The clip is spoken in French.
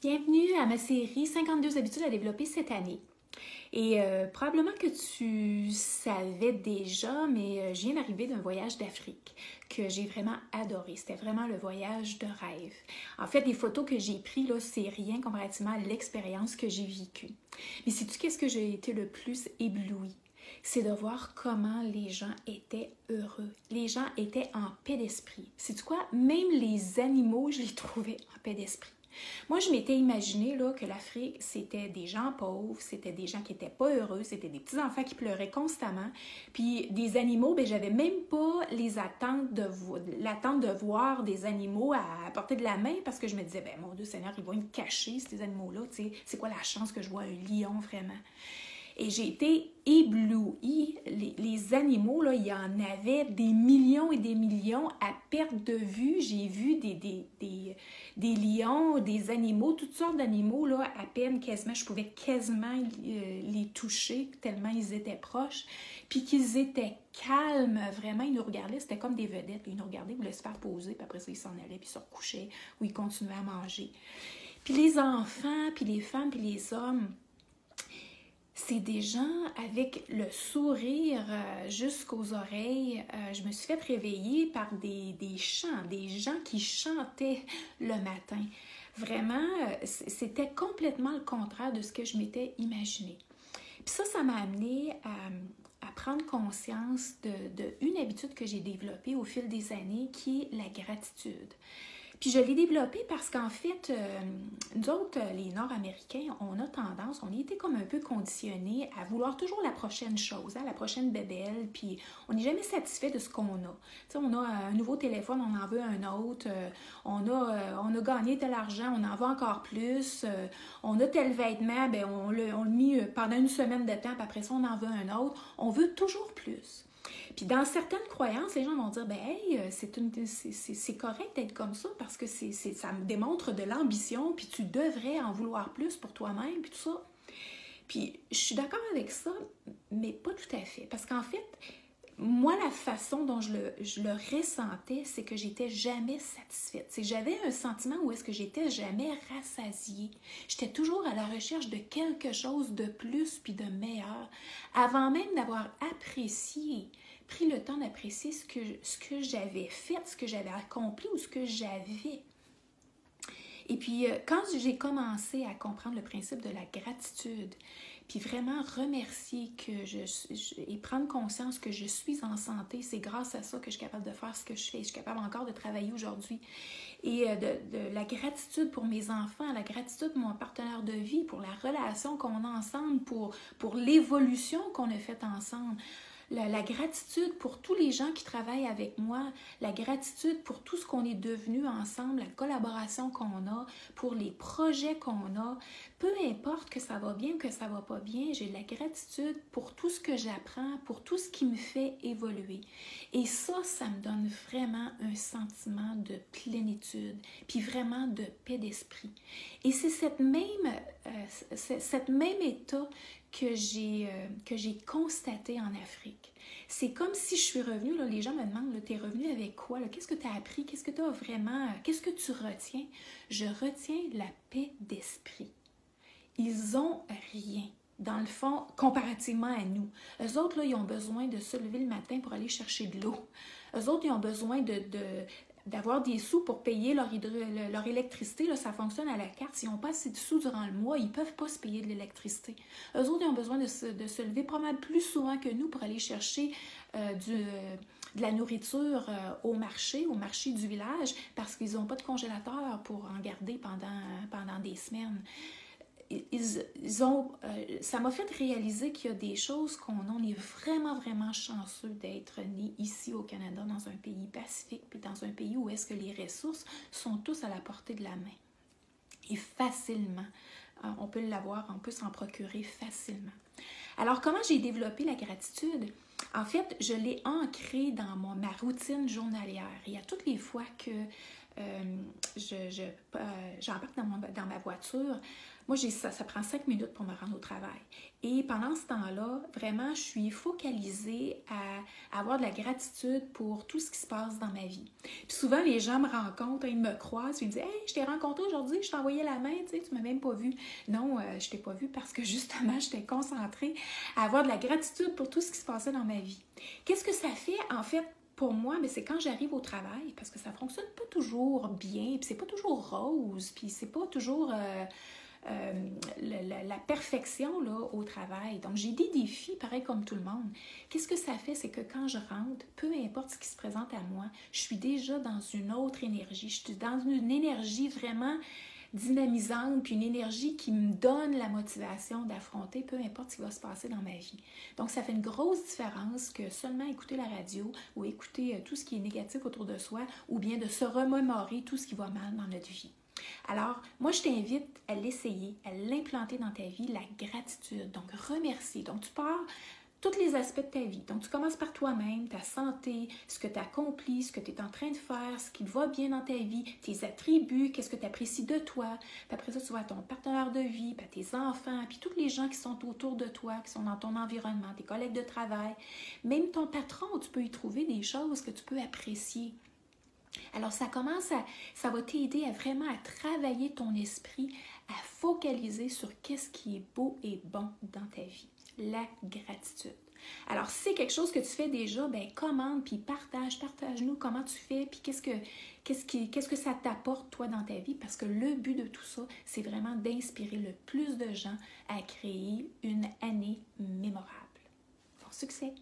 Bienvenue à ma série 52 habitudes à développer cette année. Et probablement que tu savais déjà, mais je viens d'arriver d'un voyage d'Afrique que j'ai vraiment adoré. C'était vraiment le voyage de rêve. En fait, les photos que j'ai prises, là, c'est rien comparativement à l'expérience que j'ai vécue. Mais sais-tu qu'est-ce que j'ai été le plus éblouie? C'est de voir comment les gens étaient heureux. Les gens étaient en paix d'esprit. Sais-tu quoi? Même les animaux, je les trouvais en paix d'esprit. Moi, je m'étais imaginé là, que l'Afrique, c'était des gens pauvres, c'était des gens qui n'étaient pas heureux, c'était des petits-enfants qui pleuraient constamment. Puis des animaux, ben j'avais même pas l'attente de voir des animaux à portée de la main parce que je me disais, ben mon Dieu Seigneur, ils vont me cacher, ces animaux-là. Tu sais, c'est quoi la chance que je vois un lion vraiment? Et j'ai été éblouie. Les animaux, là, il y en avait des millions et des millions à perte de vue. J'ai vu des lions, des animaux, toutes sortes d'animaux, là, à peine quasiment, je pouvais quasiment les toucher tellement ils étaient proches. Puis qu'ils étaient calmes, vraiment, ils nous regardaient, c'était comme des vedettes. Ils nous regardaient, ils voulaient se faire poser, puis après ça, ils s'en allaient, puis ils se recouchaient, ou ils continuaient à manger. Puis les enfants, puis les femmes, puis les hommes, c'est des gens avec le sourire jusqu'aux oreilles. Je me suis fait réveiller par des chants, des gens qui chantaient le matin. Vraiment, c'était complètement le contraire de ce que je m'étais imaginé. Puis ça m'a amené à prendre conscience d'une habitude que j'ai développée au fil des années, qui est la gratitude. Puis je l'ai développé parce qu'en fait, nous autres, les Nord-Américains, on a tendance, on a été comme un peu conditionnés à vouloir toujours la prochaine chose, hein, la prochaine bébelle, puis on n'est jamais satisfait de ce qu'on a. Tu sais, on a un nouveau téléphone, on en veut un autre, on a gagné tel argent, on en veut encore plus, on a tel vêtement, bien, on l'a mis pendant une semaine de temps, puis après ça, on en veut un autre. On veut toujours plus. Puis dans certaines croyances, les gens vont dire, ben hey, c'est correct d'être comme ça parce que ça me démontre de l'ambition, puis tu devrais en vouloir plus pour toi-même, puis tout ça. Puis je suis d'accord avec ça, mais pas tout à fait. Parce qu'en fait, moi, la façon dont je le ressentais, c'est que j'étais jamais satisfaite. J'avais un sentiment où est-ce que j'étais jamais rassasiée. J'étais toujours à la recherche de quelque chose de plus puis de meilleur, avant même d'avoir pris le temps d'apprécier ce que j'avais fait, ce que j'avais accompli ou ce que j'avais. Et puis, quand j'ai commencé à comprendre le principe de la gratitude, puis vraiment remercier et prendre conscience que je suis en santé, c'est grâce à ça que je suis capable de faire ce que je fais. Je suis capable encore de travailler aujourd'hui. Et de la gratitude pour mes enfants, la gratitude pour mon partenaire de vie, pour la relation qu'on a ensemble, pour l'évolution qu'on a faite ensemble. La gratitude pour tous les gens qui travaillent avec moi, la gratitude pour tout ce qu'on est devenu ensemble, la collaboration qu'on a, pour les projets qu'on a. Peu importe que ça va bien ou que ça va pas bien, j'ai de la gratitude pour tout ce que j'apprends, pour tout ce qui me fait évoluer. Et ça me donne vraiment un sentiment de plénitude, puis vraiment de paix d'esprit. Et c'est cette même état que j'ai constaté en Afrique. C'est comme si je suis revenue, là, les gens me demandent, t'es revenue avec quoi? Qu'est-ce que tu as appris? Qu'est-ce que tu as vraiment? Qu'est-ce que tu retiens? Je retiens la paix d'esprit. Ils ont rien, dans le fond, comparativement à nous. Eux autres, là, ils ont besoin de se lever le matin pour aller chercher de l'eau. Eux autres, ils ont besoin d'avoir des sous pour payer leur électricité. Là, ça fonctionne à la carte. S'ils n'ont pas assez de sous durant le mois, ils ne peuvent pas se payer de l'électricité. Eux autres, ils ont besoin de se lever probablement plus souvent que nous pour aller chercher de la nourriture au marché du village parce qu'ils n'ont pas de congélateur pour en garder pendant des semaines. Ça m'a fait réaliser qu'il y a des choses on est vraiment, vraiment chanceux d'être né ici au Canada, dans un pays pacifique, puis dans un pays où est-ce que les ressources sont tous à la portée de la main. Et facilement, on peut l'avoir, on peut s'en procurer facilement. Alors, comment j'ai développé la gratitude? En fait, je l'ai ancrée dans ma routine journalière. Et à toutes les fois que j'embarque dans ma voiture. Moi, ça prend 5 minutes pour me rendre au travail. Et pendant ce temps-là, vraiment, je suis focalisée à avoir de la gratitude pour tout ce qui se passe dans ma vie. Puis souvent, les gens me rencontrent, ils me croisent, puis ils me disent « Hey, je t'ai rencontré aujourd'hui, je t'ai envoyé la main, tu sais, tu m'as même pas vu. » Non, je t'ai pas vu parce que justement, j'étais concentrée à avoir de la gratitude pour tout ce qui se passait dans ma vie. Qu'est-ce que ça fait, en fait, pour moi, c'est quand j'arrive au travail, parce que ça fonctionne pas toujours bien, puis c'est pas toujours rose, puis c'est pas toujours la perfection là, au travail. Donc, j'ai des défis, pareil comme tout le monde. Qu'est-ce que ça fait? C'est que quand je rentre, peu importe ce qui se présente à moi, je suis déjà dans une autre énergie. Je suis dans une énergie vraiment dynamisante, puis une énergie qui me donne la motivation d'affronter peu importe ce qui va se passer dans ma vie. Donc, ça fait une grosse différence que seulement écouter la radio ou écouter tout ce qui est négatif autour de soi ou bien de se remémorer tout ce qui va mal dans notre vie. Alors, moi, je t'invite à l'essayer, à l'implanter dans ta vie, la gratitude. Donc, remercier. Donc, tu pars tous les aspects de ta vie. Donc, tu commences par toi-même, ta santé, ce que tu as accompli, ce que tu es en train de faire, ce qui va bien dans ta vie, tes attributs, qu'est-ce que tu apprécies de toi. Puis après ça, tu vas à ton partenaire de vie, puis à tes enfants, puis tous les gens qui sont autour de toi, qui sont dans ton environnement, tes collègues de travail. Même ton patron, tu peux y trouver des choses que tu peux apprécier. Alors, ça va t'aider à vraiment à travailler ton esprit, à focaliser sur qu'est-ce qui est beau et bon dans ta vie. La gratitude. Alors, si c'est quelque chose que tu fais déjà, commande, puis partage-nous comment tu fais, puis qu'est-ce que ça t'apporte, toi, dans ta vie, parce que le but de tout ça, c'est vraiment d'inspirer le plus de gens à créer une année mémorable. Bon succès!